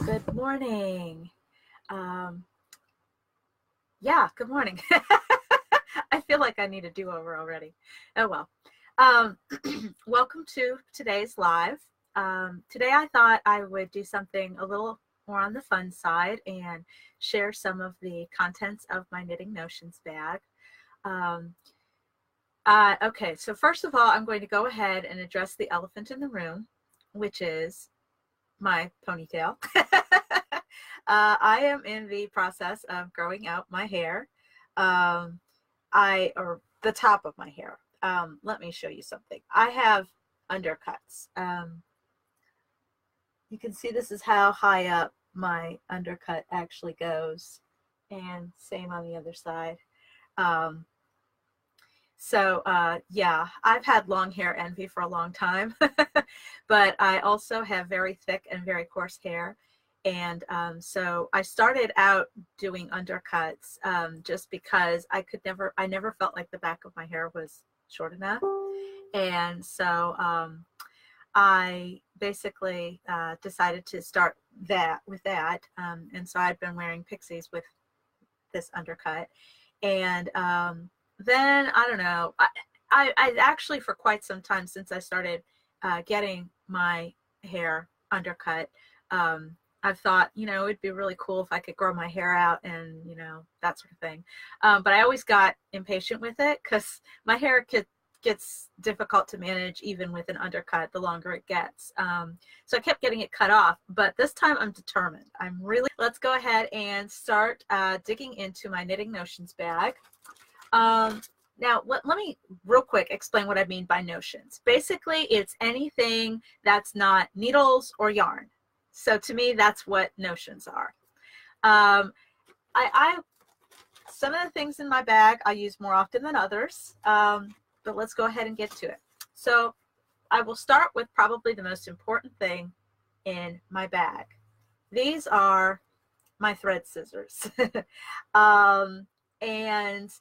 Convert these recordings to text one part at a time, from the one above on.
Good morning. Yeah, good morning. I feel like I need a do-over already. Oh well. Um, Welcome to today's live. Today I thought I would do something a little more on the fun side and share some of the contents of my Knitting Notions bag. Um, okay, so first of all, I'm going to go ahead and address the elephant in the room, which is my ponytail. I am in the process of growing out my hair, or the top of my hair. Let me show you something. I have undercuts. You can see this is how high up my undercut actually goes, and same on the other side. Yeah, I've had long hair envy for a long time, but I also have very thick and very coarse hair. And so I started out doing undercuts just because I never felt like the back of my hair was short enough. And so I basically decided to start with that. And so I've been wearing Pixies with this undercut. And then I don't know, I actually, for quite some time since I started getting my hair undercut, I've thought, it'd be really cool if I could grow my hair out and, that sort of thing. But I always got impatient with it because my hair gets difficult to manage even with an undercut the longer it gets. So I kept getting it cut off, but this time I'm determined. Let's go ahead and start digging into my Knitting Notions bag. Now, let me real quick explain what I mean by notions. Basically, it's anything that's not needles or yarn. So to me, that's what notions are. Some of the things in my bag I use more often than others, but let's go ahead and get to it. So I will start with probably the most important thing in my bag. These are my thread scissors. And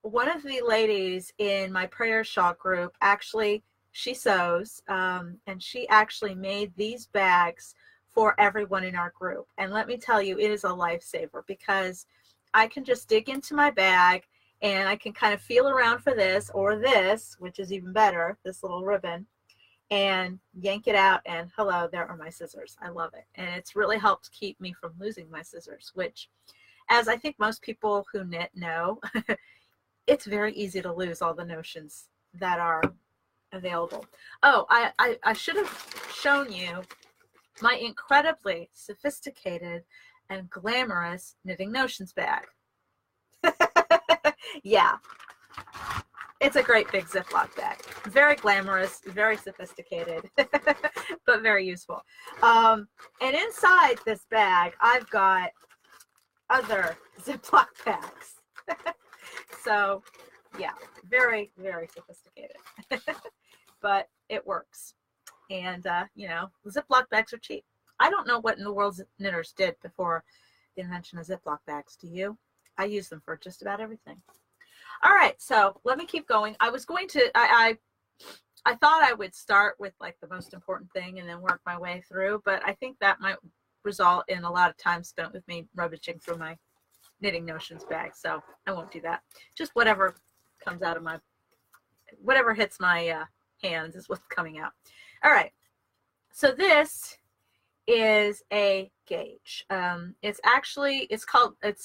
one of the ladies in my prayer shawl group, actually, she sews, and she actually made these bags for everyone in our group. And let me tell you, it is a lifesaver because I can just dig into my bag and I can kind of feel around for this or this, which is even better, this little ribbon, and yank it out, and hello, there are my scissors. I love it. And it's really helped keep me from losing my scissors, which, as I think most people who knit know, it's very easy to lose all the notions that are available. Oh, I should have shown you my incredibly sophisticated and glamorous Knitting Notions bag. Yeah, it's a great big Ziploc bag. Very glamorous, very sophisticated, but very useful. And inside this bag, I've got other Ziploc bags. So yeah, very, very sophisticated, but it works. And, Ziploc bags are cheap. I don't know what in the world knitters did before the invention of Ziploc bags. Do you? I use them for just about everything. All right, so let me keep going. I was going to, I thought I would start with like the most important thing and then work my way through, but I think that might result in a lot of time spent with me rummaging through my Knitting Notions bag, so I won't do that. Just whatever comes out of whatever hits my hands is what's coming out. All right, so this is a gauge. It's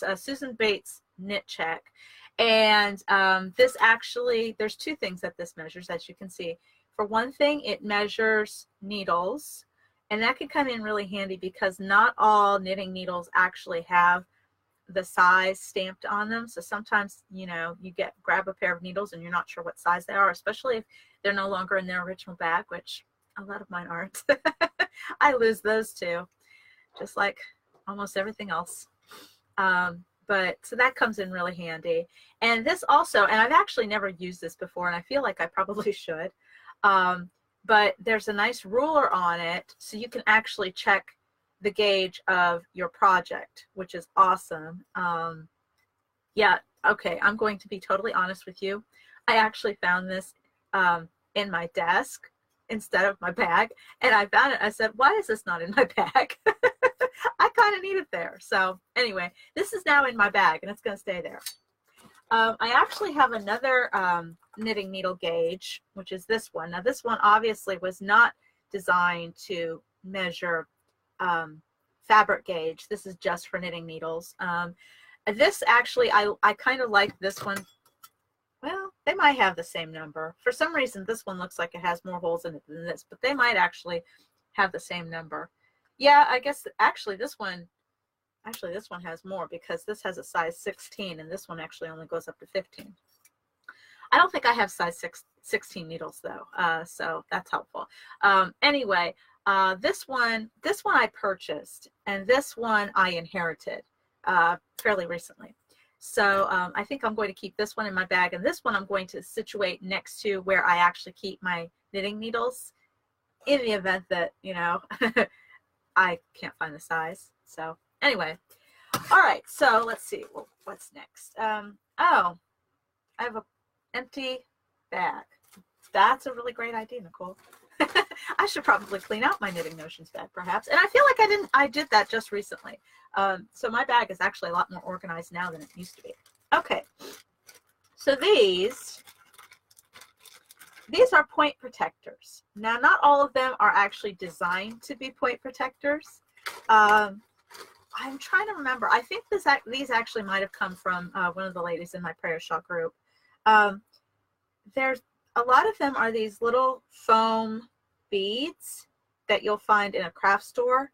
a Susan Bates Knit Check, and this actually, there's two things that this measures, as you can see. For one thing, it measures needles, and that can come in really handy because not all knitting needles actually have the size stamped on them. So sometimes, you grab a pair of needles and you're not sure what size they are, especially if they're no longer in their original bag, which a lot of mine aren't. I lose those too, just like almost everything else. But so that comes in really handy. And this also, and I've actually never used this before, and I feel like I probably should, but there's a nice ruler on it, so you can actually check the gauge of your project, which is awesome. Yeah, okay, I'm going to be totally honest with you. I actually found this in my desk instead of my bag, and I found it. I said, why is this not in my bag? I need it there. So anyway, this is now in my bag and it's going to stay there. I actually have another knitting needle gauge, which is this one. Now this one obviously was not designed to measure fabric gauge. This is just for knitting needles. This actually, I kind of like this one. Well, they might have the same number. For some reason, this one looks like it has more holes in it than this, but they might actually have the same number. Yeah, I guess actually this one has more because this has a size 16 and this one actually only goes up to 15. I don't think I have size 16 needles though, so that's helpful. Anyway, this one I purchased and this one I inherited fairly recently. So I think I'm going to keep this one in my bag, and this one I'm going to situate next to where I actually keep my knitting needles in the event that, you know, I can't find the size. So anyway, all right, so let's see, well, what's next? Oh, I have an empty bag. That's a really great idea, Nicole. I should probably clean out my Knitting Notions bag, perhaps. And I feel like I did that just recently. So my bag is actually a lot more organized now than it used to be. Okay, so these are point protectors. Now, not all of them are actually designed to be point protectors. I'm trying to remember. I think these actually might have come from one of the ladies in my prayer shawl group. There's a lot of them are these little foam beads that you'll find in a craft store,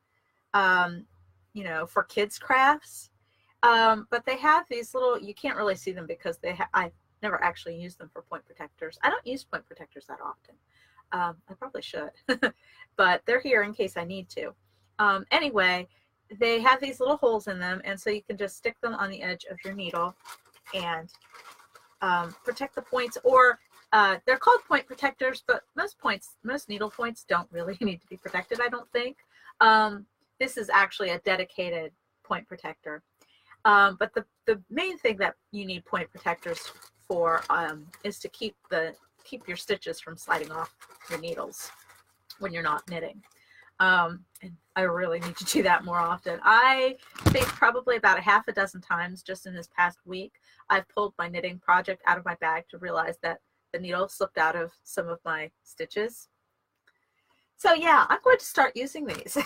you know, for kids crafts. But they have these little, you can't really see them because I never actually used them for point protectors. I don't use point protectors that often. I probably should, but they're here in case I need to. Anyway, they have these little holes in them, and so you can just stick them on the edge of your needle and protect the points, or they're called point protectors, but most needle points don't really need to be protected, I don't think. This is actually a dedicated point protector. But the main thing that you need point protectors for is to keep your stitches from sliding off your needles when you're not knitting. And I really need to do that more often. I think probably about a half a dozen times just in this past week, I've pulled my knitting project out of my bag to realize that the needle slipped out of some of my stitches. So yeah, I'm going to start using these.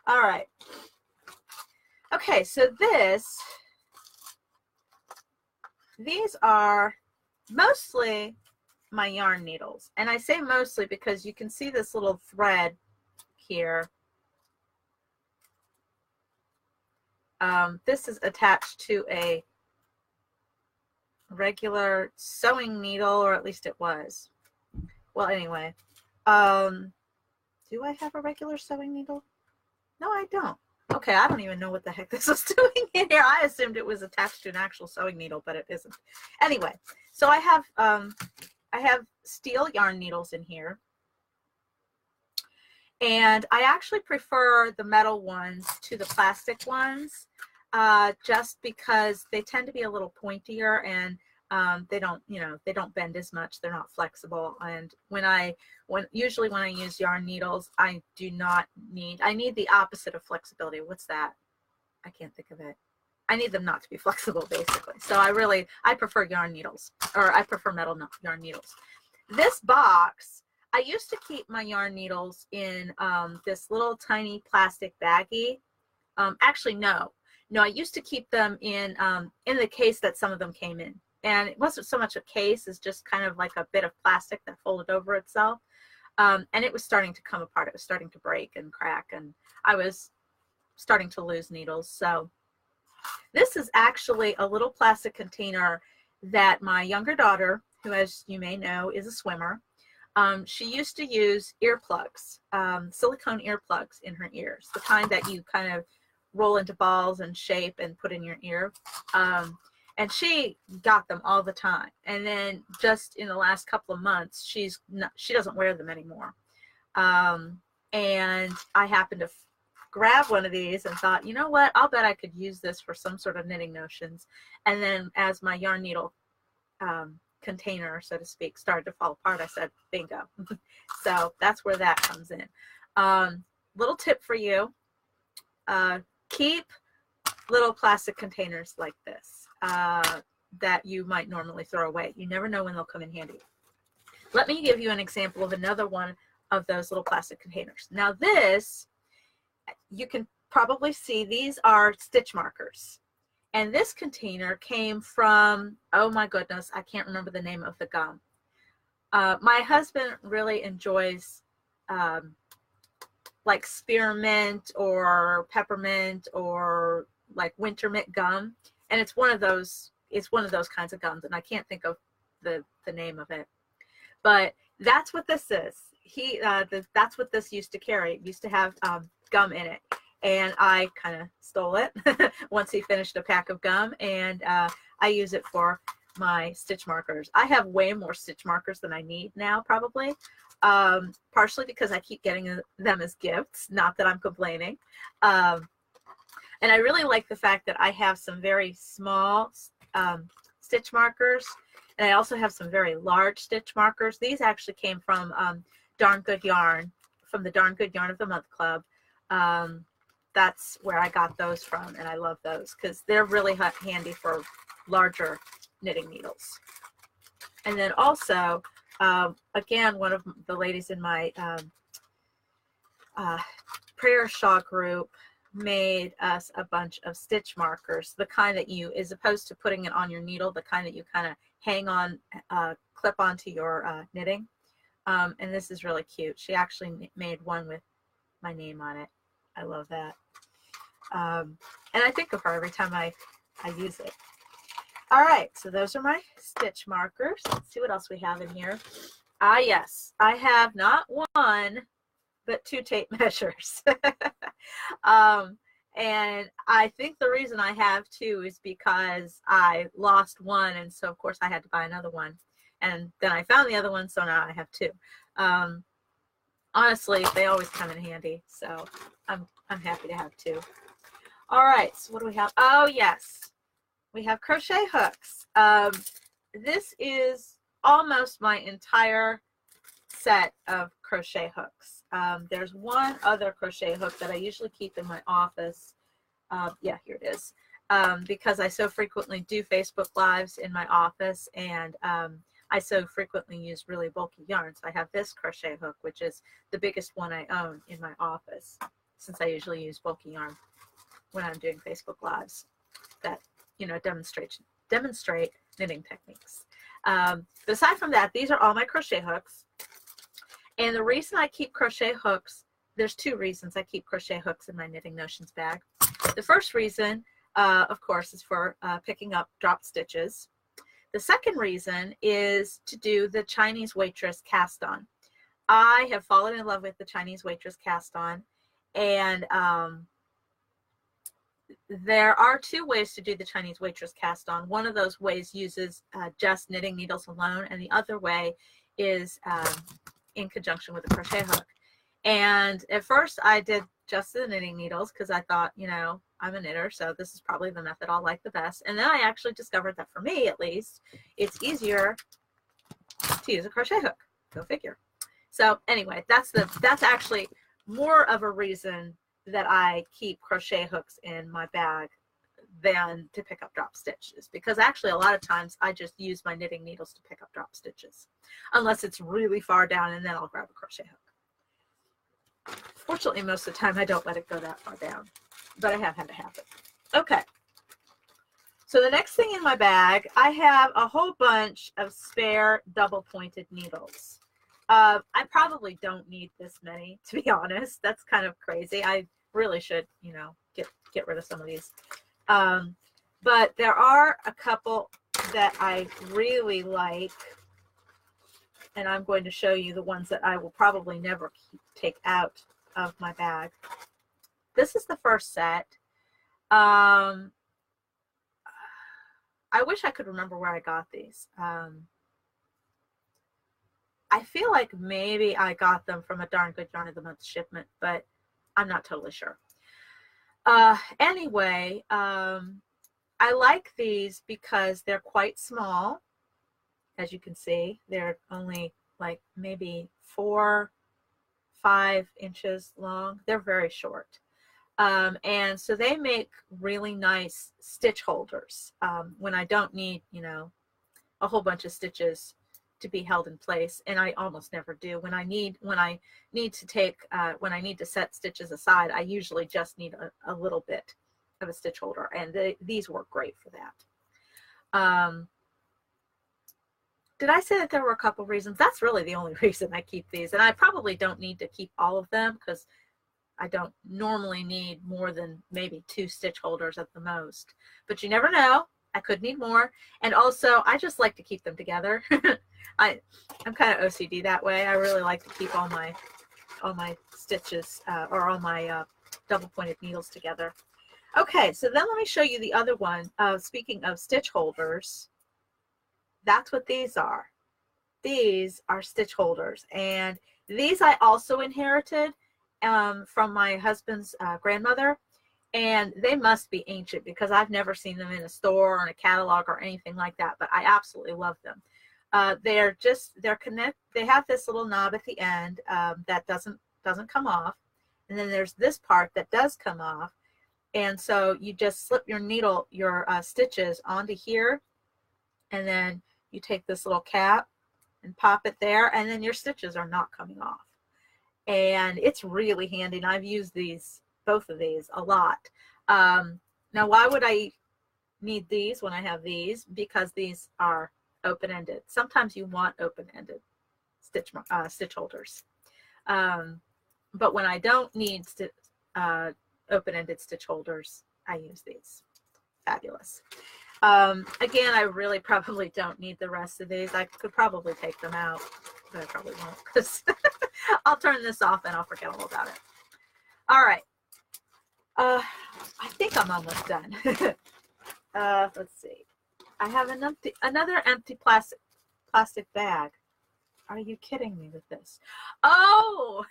All right. Okay, so these are mostly my yarn needles. And I say mostly because you can see this little thread here. This is attached to a regular sewing needle, or at least it was. Well, anyway, do I have a regular sewing needle? No, I don't. Okay, I don't even know what the heck this is doing in here. I assumed it was attached to an actual sewing needle, but it isn't. Anyway, so I have steel yarn needles in here. And I actually prefer the metal ones to the plastic ones, just because they tend to be a little pointier, and they don't bend as much. They're not flexible. And usually when I use yarn needles, I need the opposite of flexibility. What's that? I can't think of it. I need them not to be flexible, basically. So I prefer yarn needles, or I prefer metal yarn needles. This box, I used to keep my yarn needles in this little tiny plastic baggie. Actually, no, I used to keep them in the case that some of them came in. And it wasn't so much a case as just kind of like a bit of plastic that folded over itself. And it was starting to come apart. It was starting to break and crack, and I was starting to lose needles. So this is actually a little plastic container that my younger daughter, who, as you may know, is a swimmer, she used to use earplugs, silicone earplugs in her ears, the kind that you kind of roll into balls and shape and put in your ear. And she got them all the time. And then just in the last couple of months, she doesn't wear them anymore. And I happened to grab one of these and thought, you know what, I'll bet I could use this for some sort of knitting notions. And then as my yarn needle container, so to speak, started to fall apart, I said, bingo. So that's where that comes in. Little tip for you. keep little plastic containers like this that you might normally throw away. You never know when they'll come in handy. Let me give you an example of another one of those little plastic containers. Now this, you can probably see, these are stitch markers. And this container came from, oh my goodness, I can't remember the name of the gum. My husband really enjoys like spearmint or peppermint or like winter mint gum, and it's one of those kinds of gums, and I can't think of the name of it, but that's what this is. That's what this used to carry. It used to have gum in it, and I kind of stole it once he finished a pack of gum, and I use it for my stitch markers. I have way more stitch markers than I need now, probably, partially because I keep getting them as gifts, not that I'm complaining. And I really like the fact that I have some very small stitch markers, and I also have some very large stitch markers. These actually came from Darn Good Yarn, from the Darn Good Yarn of the Month Club. That's where I got those from, and I love those because they're really handy for larger knitting needles. And then also, again, one of the ladies in my prayer shawl group made us a bunch of stitch markers, the kind that you, as opposed to putting it on your needle, the kind that you kind of hang on, clip onto your knitting. And this is really cute. She actually made one with my name on it. I love that. And I think of her every time I use it. All right, so those are my stitch markers. Let's see what else we have in here. Ah, yes, I have not one, but 2 tape measures. And I think the reason I have 2 is because I lost one, and so of course I had to buy another one. And then I found the other one, so now I have 2. Honestly, they always come in handy, so I'm happy to have 2. All right, so what do we have? Oh, yes. We have crochet hooks. This is almost my entire set of crochet hooks. There's one other crochet hook that I usually keep in my office. Yeah, here it is. Because I so frequently do Facebook Lives in my office, and I so frequently use really bulky yarns. I have this crochet hook, which is the biggest one I own in my office, since I usually use bulky yarn when I'm doing Facebook Lives that, you know, demonstrate knitting techniques. But aside from that, these are all my crochet hooks. And the reason I keep crochet hooks, there's 2 reasons I keep crochet hooks in my Knitting Notions bag. The first reason, of course, is for picking up drop stitches. The second reason is to do the Chinese Waitress cast on. I have fallen in love with the Chinese Waitress cast on, and there are 2 ways to do the Chinese Waitress cast on. One of those ways uses just knitting needles alone, and the other way is in conjunction with a crochet hook. And at first I did just the knitting needles because I thought, you know, I'm a knitter, so this is probably the method I'll like the best. And then I actually discovered that for me, at least, it's easier to use a crochet hook. Go figure. So anyway, that's actually more of a reason that I keep crochet hooks in my bag than to pick up drop stitches, because actually a lot of times I just use my knitting needles to pick up drop stitches, unless it's really far down, and then I'll grab a crochet hook. Fortunately, most of the time I don't let it go that far down, but I have had it happen. Okay, so the next thing in my bag, I have a whole bunch of spare double pointed needles. I probably don't need this many, to be honest. That's kind of crazy. I really should, you know, get rid of some of these. But there are a couple that I really like, and I'm going to show you the ones that I will probably never take out of my bag. This is the first set. I wish I could remember where I got these. I feel like maybe I got them from a Darn Good Yarn of the Month shipment, but I'm not totally sure. Anyway, I like these because they're quite small. As you can see, they're only like maybe 4-5 inches long. They're very short. And so they make really nice stitch holders when I don't need, you know, a whole bunch of stitches to be held in place, and I almost never do. When I need to set stitches aside, I usually just need a little bit of a stitch holder, and these work great for that. Did I say that there were a couple reasons? That's really the only reason I keep these, and I probably don't need to keep all of them because I don't normally need more than maybe 2 stitch holders at the most, but you never know. I could need more. And also, I just like to keep them together. I'm kind of OCD that way. I really like to keep all my stitches or all my double pointed needles together. Okay, so then let me show you the other one. Speaking of stitch holders, that's what these are. These are stitch holders, and these I also inherited from my husband's grandmother. And they must be ancient because I've never seen them in a store or in a catalog or anything like that, but I absolutely love them. They have this little knob at the end that doesn't come off, and then there's this part that does come off, and so you just slip your stitches onto here, and then you take this little cap and pop it there, and then your stitches are not coming off. And it's really handy, and I've used both of these a lot. Now, why would I need these when I have these? Because these are open-ended. Sometimes you want open-ended stitch holders. But when I don't need open-ended stitch holders, I use these. Fabulous. Again, I really probably don't need the rest of these. I could probably take them out, but I probably won't because I'll turn this off and I'll forget all about it. All right. I think I'm almost done. Let's see. I have another empty plastic bag. Are you kidding me with this? Oh,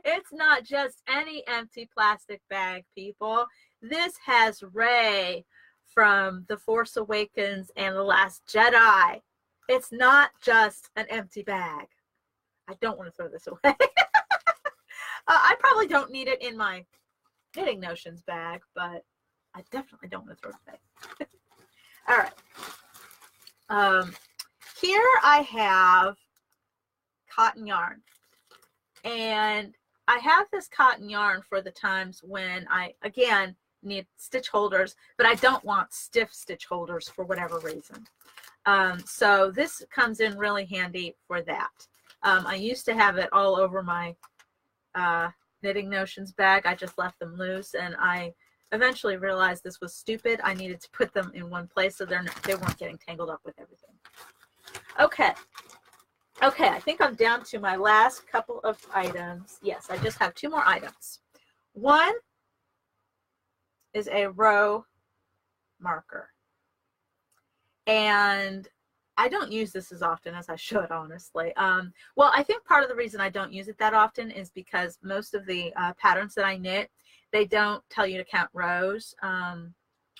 it's not just any empty plastic bag, people. This has Rey from The Force Awakens and The Last Jedi. It's not just an empty bag. I don't want to throw this away. I probably don't need it in my Knitting Notions bag, but I definitely don't want to throw it away. All right. Here I have cotton yarn, and I have this cotton yarn for the times when I, again, need stitch holders, but I don't want stiff stitch holders for whatever reason. So this comes in really handy for that. I used to have it all over my Knitting Notions bag. I just left them loose, and I eventually realized this was stupid. I needed to put them in one place so they weren't getting tangled up with everything. Okay, I think I'm down to my last couple of items. Yes, I just have 2 more items. One is a row marker, and I don't use this as often as I should, honestly. Well, I think part of the reason I don't use it that often is because most of the patterns that I knit, they don't tell you to count rows.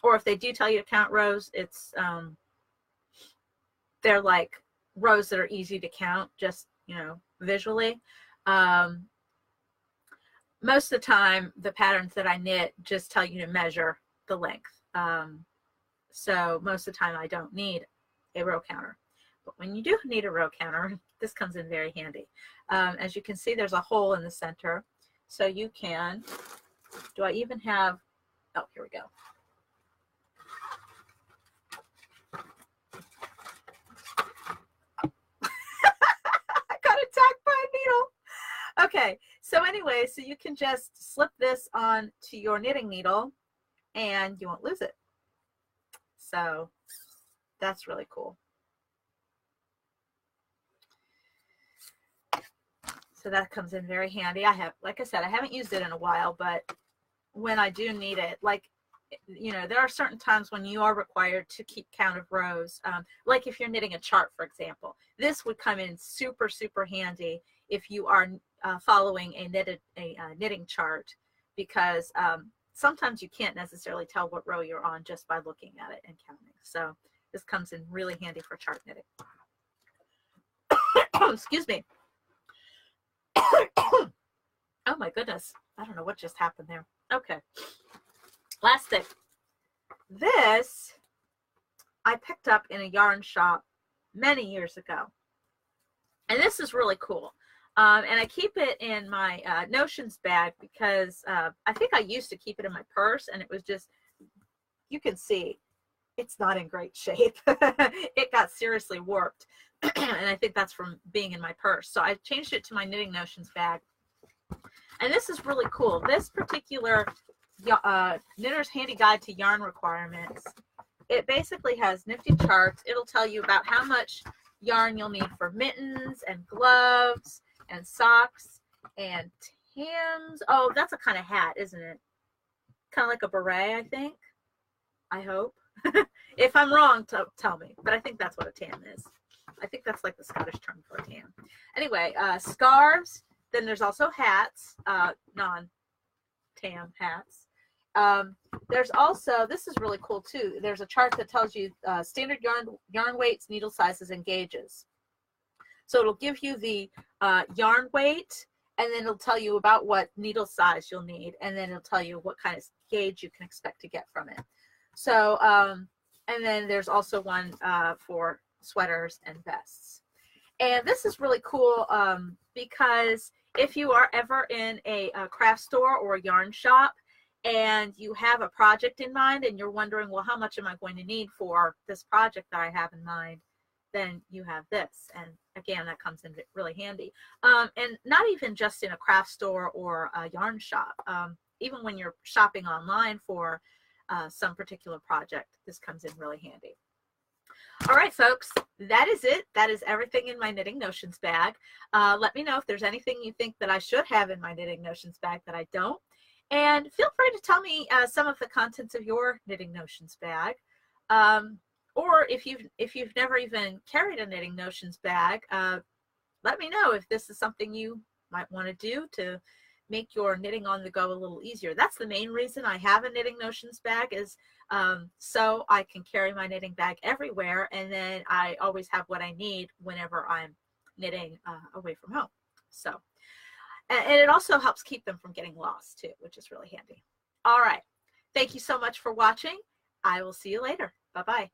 Or if they do tell you to count rows, it's they're like rows that are easy to count, just, you know, visually. Most of the time, the patterns that I knit just tell you to measure the length. So most of the time, I don't need a row counter. But when you do need a row counter, this comes in very handy. As you can see, there's a hole in the center. So you can, do I even have, oh, here we go. I got attacked by a needle. Okay, so anyway, so you can just slip this on to your knitting needle and you won't lose it. So that's really cool. So that comes in very handy. I have, like I said, I haven't used it in a while, but when I do need it, like, you know, there are certain times when you are required to keep count of rows. Like if you're knitting a chart, for example, this would come in super, super handy if you are following a knitting chart, because sometimes you can't necessarily tell what row you're on just by looking at it and counting. So this comes in really handy for chart knitting. Excuse me. Oh my goodness. I don't know what just happened there. Okay. Last thing. This I picked up in a yarn shop many years ago. And this is really cool. And I keep it in my Notions bag because I think I used to keep it in my purse, and it was just, you can see, it's not in great shape. It got seriously warped. And I think that's from being in my purse. So I changed it to my Knitting Notions bag. And this is really cool. This particular Knitter's Handy Guide to Yarn Requirements, it basically has nifty charts. It'll tell you about how much yarn you'll need for mittens and gloves and socks and tams. Oh, that's a kind of hat, isn't it? Kind of like a beret, I think. I hope. If I'm wrong, tell me. But I think that's what a tam is. I think that's like the Scottish term for a tam. Anyway, scarves. Then there's also hats, non-tam hats. There's also, this is really cool too, there's a chart that tells you standard yarn weights, needle sizes, and gauges. So it'll give you the yarn weight, and then it'll tell you about what needle size you'll need, and then it'll tell you what kind of gauge you can expect to get from it. So, and then there's also one for sweaters and vests. And this is really cool because if you are ever in a craft store or a yarn shop, and you have a project in mind and you're wondering, well, how much am I going to need for this project that I have in mind, then you have this. And again, that comes in really handy. And not even just in a craft store or a yarn shop. Even when you're shopping online for some particular project, this comes in really handy. All right, folks, that is it. That is everything in my Knitting Notions bag. Let me know if there's anything you think that I should have in my Knitting Notions bag that I don't. And feel free to tell me some of the contents of your Knitting Notions bag. Or if you've never even carried a Knitting Notions bag, let me know if this is something you might want to do to make your knitting on the go a little easier. That's the main reason I have a Knitting Notions bag, is so I can carry my knitting bag everywhere, and then I always have what I need whenever I'm knitting away from home. So. And it also helps keep them from getting lost too, which is really handy. All right. Thank you so much for watching. I will see you later. Bye-bye.